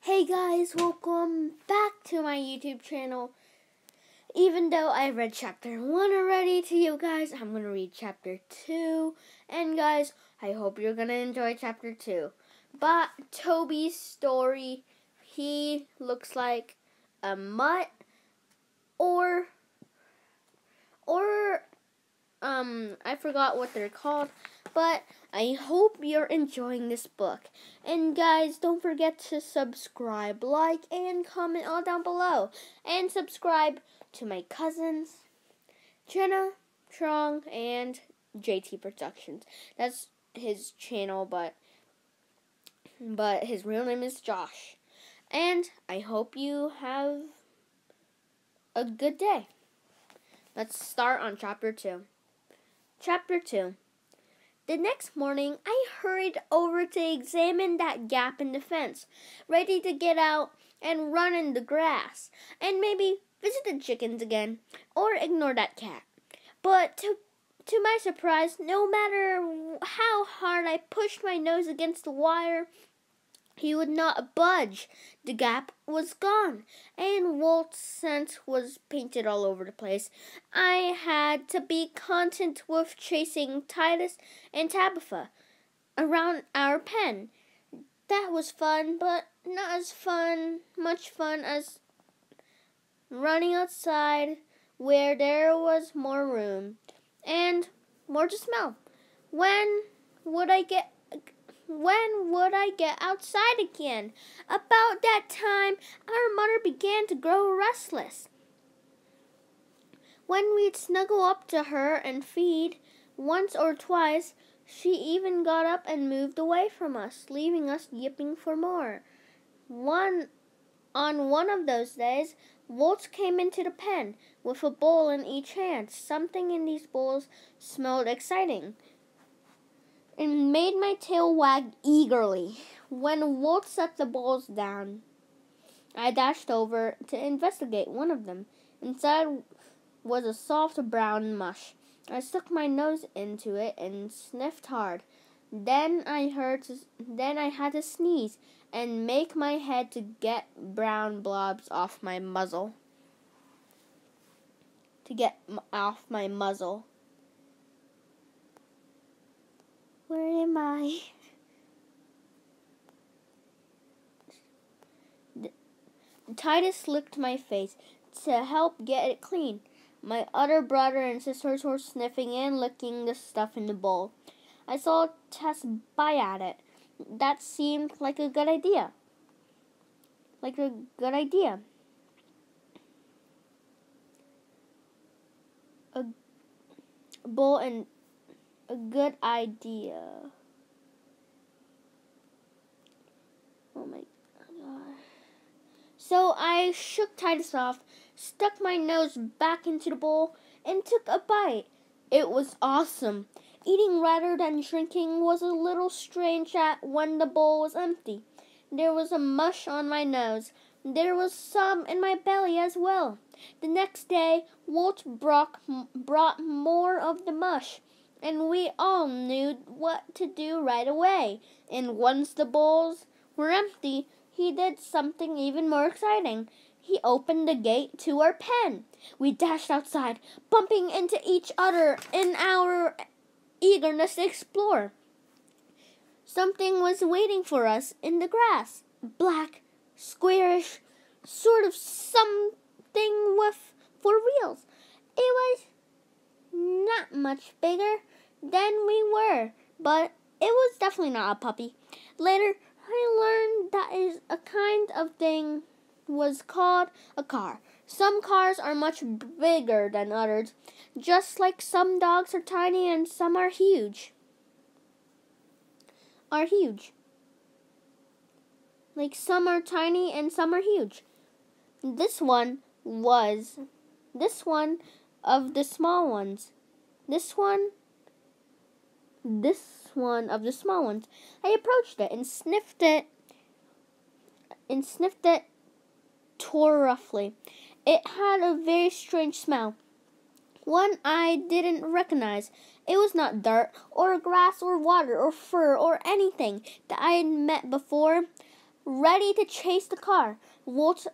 Hey guys, welcome back to my YouTube channel. Even though I read chapter 1 already to you guys, I'm going to read chapter 2. And guys, I hope you're going to enjoy chapter 2. But Toby's story, he looks like a mutt or I forgot what they're called, but I hope you're enjoying this book. And guys, don't forget to subscribe, like, and comment all down below. And subscribe to my cousins, Jenna, Trong, and JT Productions. That's his channel, but his real name is Josh. And I hope you have a good day. Let's start on chapter 2. Chapter 2. The next morning, I hurried over to examine that gap in the fence, ready to get out and run in the grass, and maybe visit the chickens again, or ignore that cat. But to my surprise, no matter how hard I pushed my nose against the wire, he would not budge. The gap was gone, and Walt's scent was painted all over the place. I had to be content with chasing Titus and Tabitha around our pen. That was fun, but not as much fun as running outside where there was more room and more to smell. When would I get outside again? About that time, our mother began to grow restless. When we'd snuggle up to her and feed, once or twice, she even got up and moved away from us, leaving us yipping for more. On one of those days, Waltz came into the pen with a bowl in each hand. Something in these bowls smelled exciting. It made my tail wag eagerly. When Walt set the bowls down, I dashed over to investigate one of them. Inside was a soft brown mush. I stuck my nose into it and sniffed hard. Then I had to sneeze and make my head to get brown blobs off my muzzle. Where am I? Titus licked my face to help get it clean. My other brother and sisters were sniffing and licking the stuff in the bowl. I saw Tess bite at it. That seemed like a good idea. A bowl and a good idea. Oh my God. So I shook Titus off, stuck my nose back into the bowl, and took a bite. It was awesome. Eating rather than drinking was a little strange when the bowl was empty. There was a mush on my nose. There was some in my belly as well. The next day, Walt brought more of the mush, and we all knew what to do right away. And once the bowls were empty, he did something even more exciting. He opened the gate to our pen. We dashed outside, bumping into each other in our eagerness to explore. Something was waiting for us in the grass. Black, squarish, sort of something with 4 wheels. It was not much bigger than we were, but it was definitely not a puppy. Later, I learned that is a kind of thing was called a car. Some cars are much bigger than others, just like some dogs are tiny and some are huge. Like some are tiny and some are huge. This one of the small ones. This one of the small ones. I approached it and sniffed it tore roughly. It had a very strange smell, one I didn't recognize. It was not dirt or grass or water or fur or anything that I had met before. ready to chase the car. Walt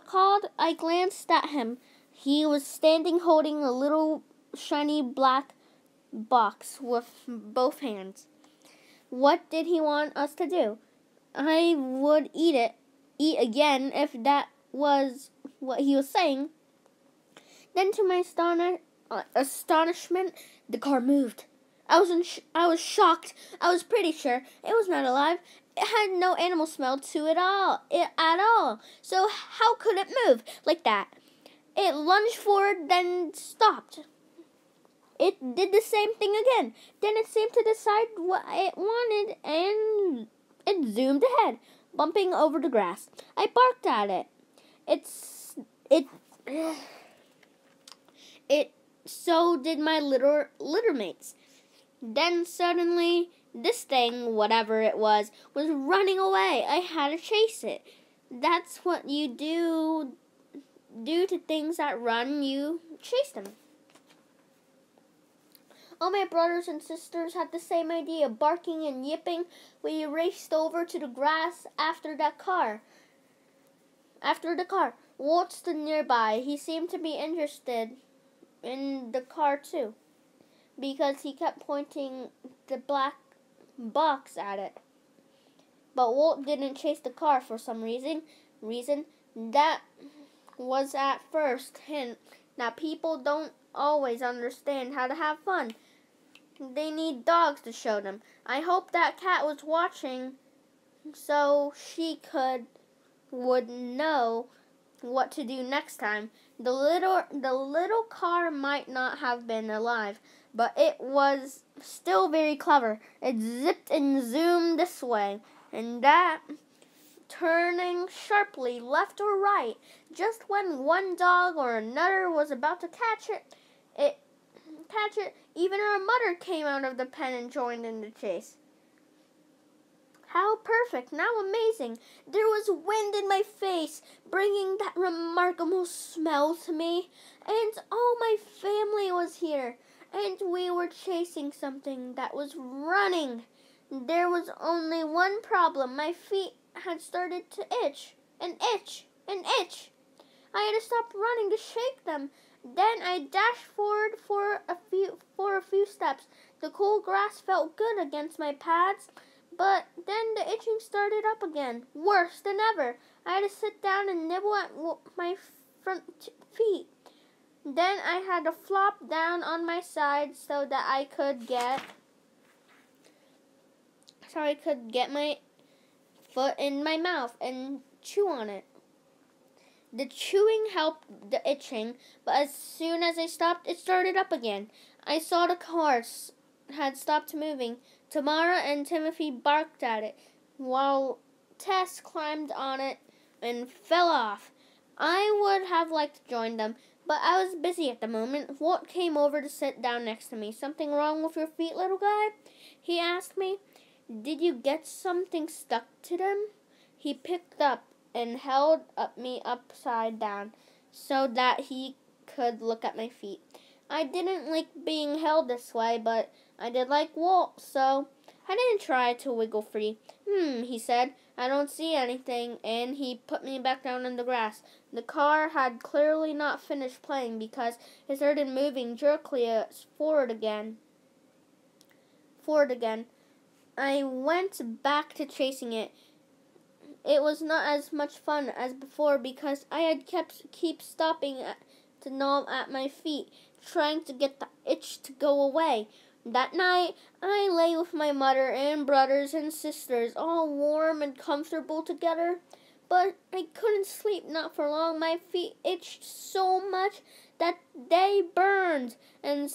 called. I glanced at him. He was standing holding a little shiny black box with both hands. What did he want us to do? I would eat again if that was what he was saying. Then to my astonishment, the car moved. I was shocked. I was pretty sure it was not alive. It had no animal smell to it at all. So how could it move like that? It lunged forward, then stopped. It did the same thing again. Then it seemed to decide what it wanted, and it zoomed ahead, bumping over the grass. I barked at it. So did my litter mates. Then suddenly, this thing, whatever it was running away. I had to chase it. That's what you do to things that run, you chase them. All my brothers and sisters had the same idea, barking and yipping. We raced over to the grass after the car. Walt stood nearby. He seemed to be interested in the car too, because he kept pointing the black box at it. But Walt didn't chase the car for some reason. That was at first hint that people don't always understand how to have fun. They need dogs to show them. I hope that cat was watching so she would know what to do next time. The little car might not have been alive, but it was still very clever. It zipped and zoomed this way and that, turning sharply left or right. Just when one dog or another was about to catch it, even our mother came out of the pen and joined in the chase. How perfect, now amazing. There was wind in my face, bringing that remarkable smell to me. And all my family was here. And we were chasing something that was running. There was only one problem. My feet had started to itch and itch and itch. I had to stop running to shake them. Then I dashed forward for a few steps. The cool grass felt good against my pads. But then the itching started up again, worse than ever. I had to sit down and nibble at my front feet. Then I had to flop down on my side so that I could get my foot in my mouth and chew on it. The chewing helped the itching, but as soon as I stopped, it started up again. I saw the cars had stopped moving. Tamara and Timothy barked at it, while Tess climbed on it and fell off. I would have liked to join them, but I was busy at the moment. Walt came over to sit down next to me. "Something wrong with your feet, little guy?" he asked me. "Did you get something stuck to them?" He picked up and held me upside down so that he could look at my feet. I didn't like being held this way, but I did like Walt, so I didn't try to wiggle free. He said, "I don't see anything," and he put me back down in the grass. The car had clearly not finished playing because it started moving jerkily forward again. I went back to chasing it. It was not as much fun as before because I had keep stopping to gnaw at my feet, trying to get the itch to go away. That night, I lay with my mother and brothers and sisters, all warm and comfortable together. But I couldn't sleep, not for long. My feet itched so much that they burned and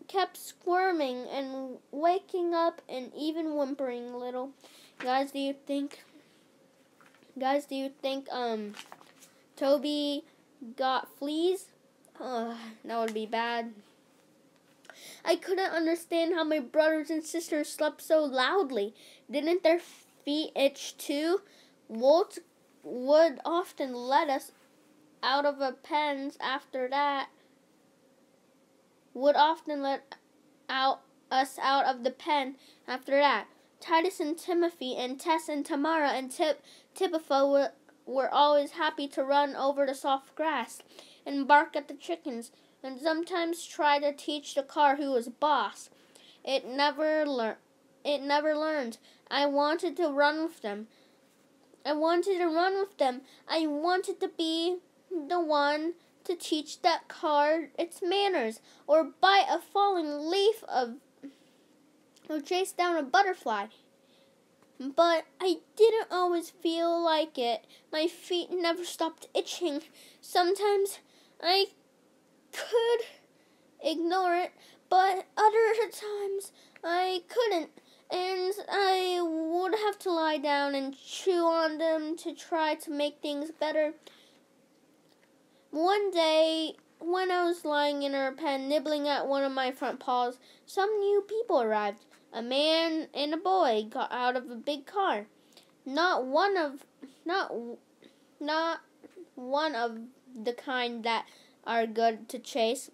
kept squirming and waking up and even whimpering a little. Guys, do you think Toby got fleas? That would be bad. I couldn't understand how my brothers and sisters slept so loudly. Didn't their feet itch too? Walt would often let us out of the pens after that. Us out of the pen after that. Titus and Timothy and Tess and Tamara and Tabitha were always happy to run over the soft grass and bark at the chickens, and sometimes try to teach the car who was boss. It never learned. I wanted to run with them. I wanted to be the one to teach that car its manners, or bite a falling leaf or chase down a butterfly. But I didn't always feel like it. My feet never stopped itching. Sometimes I could ignore it, but other times I couldn't, and I would have to lie down and chew on them to try to make things better. One day, when I was lying in her pen nibbling at one of my front paws, some new people arrived. A man and a boy got out of a big car. Not one of the kind that are good to chase,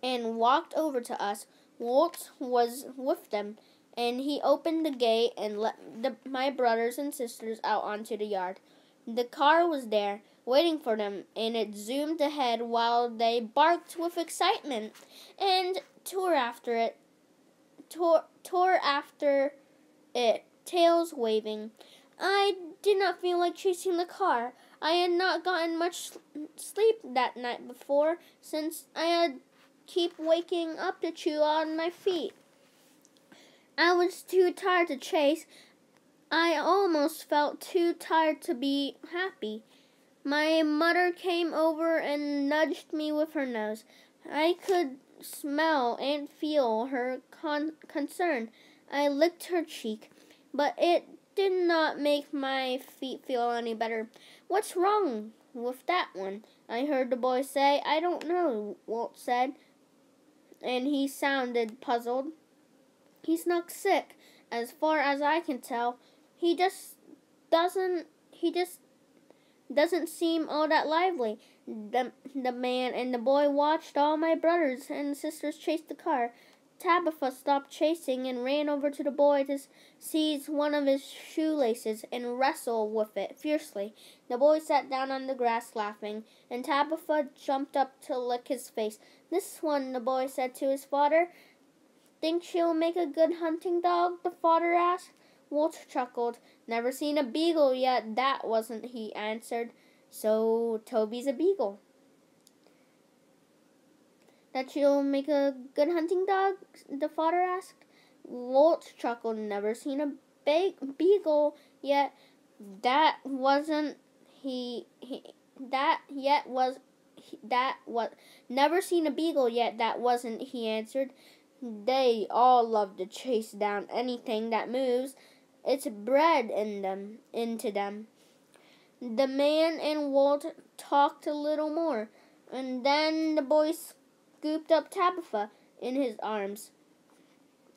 and walked over to us. Walt was with them, and he opened the gate and let my brothers and sisters out onto the yard. The car was there, waiting for them, and it zoomed ahead while they barked with excitement and tore after it, tails waving. I did not feel like chasing the car. I had not gotten much sleep that night before, since I had keep waking up to chew on my feet. I was too tired to chase. I almost felt too tired to be happy. My mother came over and nudged me with her nose. I could smell and feel her concern. I licked her cheek, but it did not make my feet feel any better. "What's wrong with that one?" I heard the boy say. "I don't know," Walt said, and he sounded puzzled. "He's not sick, as far as I can tell. He just doesn't seem all that lively." The man and the boy watched all my brothers and sisters chase the car. Tabitha stopped chasing and ran over to the boy to seize one of his shoelaces and wrestle with it fiercely. The boy sat down on the grass laughing, and Tabitha jumped up to lick his face. "This one," the boy said to his father. "Think she'll make a good hunting dog?" the father asked. Walt chuckled. "Never seen a beagle yet, that wasn't," he answered. "So Toby's a beagle." "That she'll make a good hunting dog?" the father asked. Walt chuckled. "Never seen a beagle yet, that wasn't he that yet was that what never seen a beagle yet, that wasn't," he answered. "They all love to chase down anything that moves. It's bred into them." The man and Walt talked a little more, and then the boy scooped up Tabitha in his arms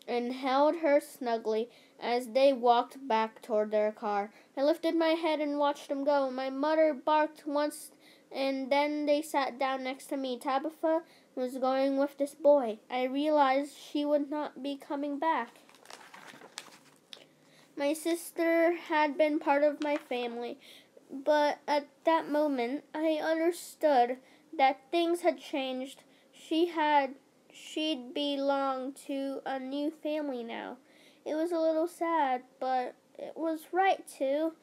and held her snugly as they walked back toward their car. I lifted my head and watched them go. My mother barked once, and then they sat down next to me. Tabitha was going with this boy. I realized she would not be coming back. My sister had been part of my family, but at that moment I understood that things had changed. She'd belong to a new family now. It was a little sad, but it was right too.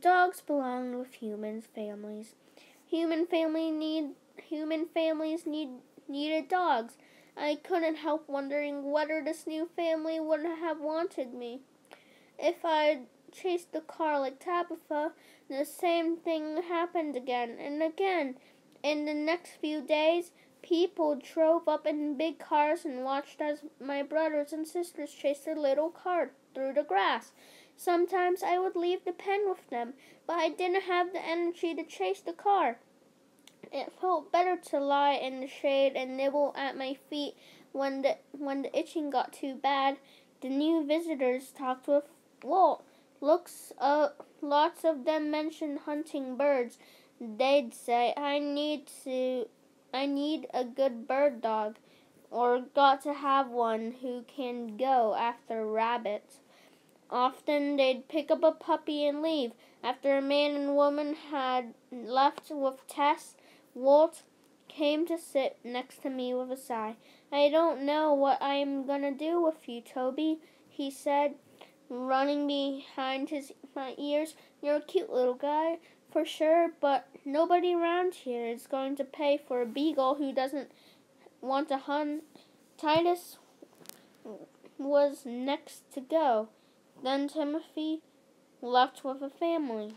Dogs belonged with human families. Human families needed dogs. I couldn't help wondering whether this new family would have wanted me. If I'd chased the car like Tabitha, the same thing happened again and again. In the next few days, people drove up in big cars and watched as my brothers and sisters chased their little car through the grass. Sometimes I would leave the pen with them, but I didn't have the energy to chase the car. It felt better to lie in the shade and nibble at my feet when the itching got too bad. The new visitors talked with Walt. Lots of them mentioned hunting birds. They'd say, I need a good bird dog. or got to have one who can go after rabbits. Often they'd pick up a puppy and leave. After a man and woman had left with Tess, Walt came to sit next to me with a sigh. I don't know what I am going to do with you, Toby, he said, running behind my ears. You're a cute little guy, for sure, but nobody around here is going to pay for a beagle who doesn't want to hunt. Titus was next to go. Then Timothy left with a family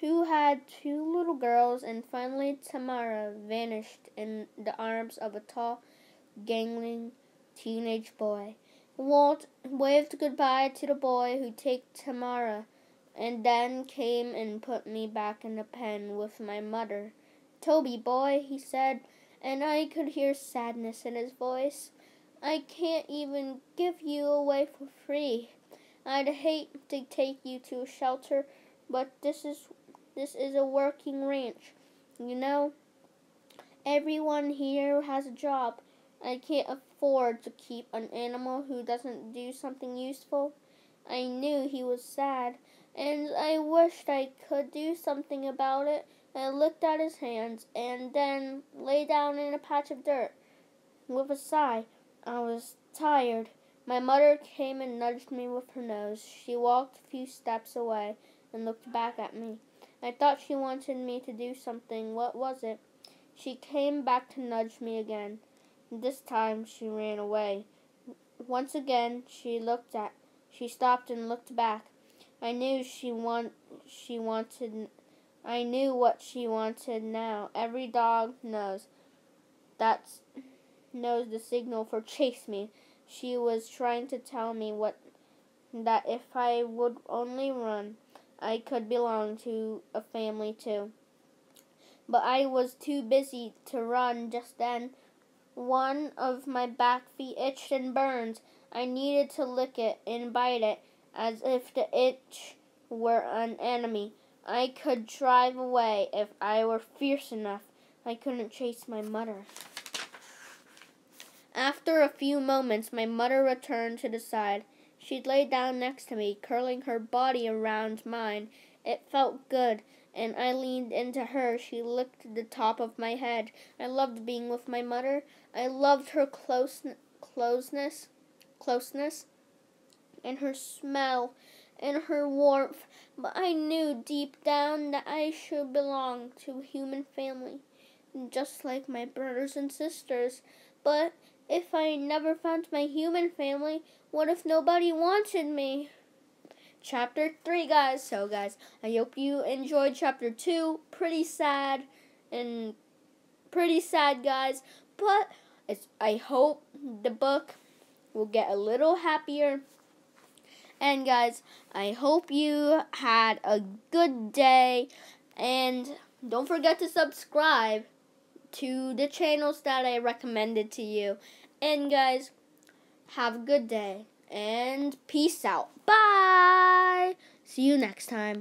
who had two little girls, and finally Tamara vanished in the arms of a tall, gangling teenage boy. Walt waved goodbye to the boy who took Tamara, and then came and put me back in the pen with my mother. Toby, boy, he said, and I could hear sadness in his voice. I can't even give you away for free. I'd hate to take you to a shelter, but this is a working ranch. You know, everyone here has a job. I can't afford to keep an animal who doesn't do something useful. I knew he was sad, and I wished I could do something about it. I looked at his hands, and then lay down in a patch of dirt. With a sigh, I was tired. My mother came and nudged me with her nose. She walked a few steps away and looked back at me. I thought she wanted me to do something. What was it? She came back to nudge me again. This time she ran away. Once again she stopped and looked back. I knew I knew what she wanted now. Every dog knows the signal for chase me. She was trying to tell me that if I would only run, I could belong to a family too. But I was too busy to run just then. One of my back feet itched and burned. I needed to lick it and bite it, as if the itch were an enemy. I could drive away if I were fierce enough. I couldn't chase my mother. After a few moments, my mother returned to the side. She'd lay down next to me, curling her body around mine. It felt good, and I leaned into her. She licked the top of my head. I loved being with my mother. I loved her closeness, and her smell, and her warmth. But I knew deep down that I should belong to a human family, just like my brothers and sisters. But if I never found my human family, what if nobody wanted me? Chapter 3, guys. So, guys, I hope you enjoyed Chapter 2. Pretty sad, guys. But I hope the book will get a little happier. And, guys, I hope you had a good day. And don't forget to subscribe to the channels that I recommended to you. And guys, have a good day and peace out. Bye. See you next time.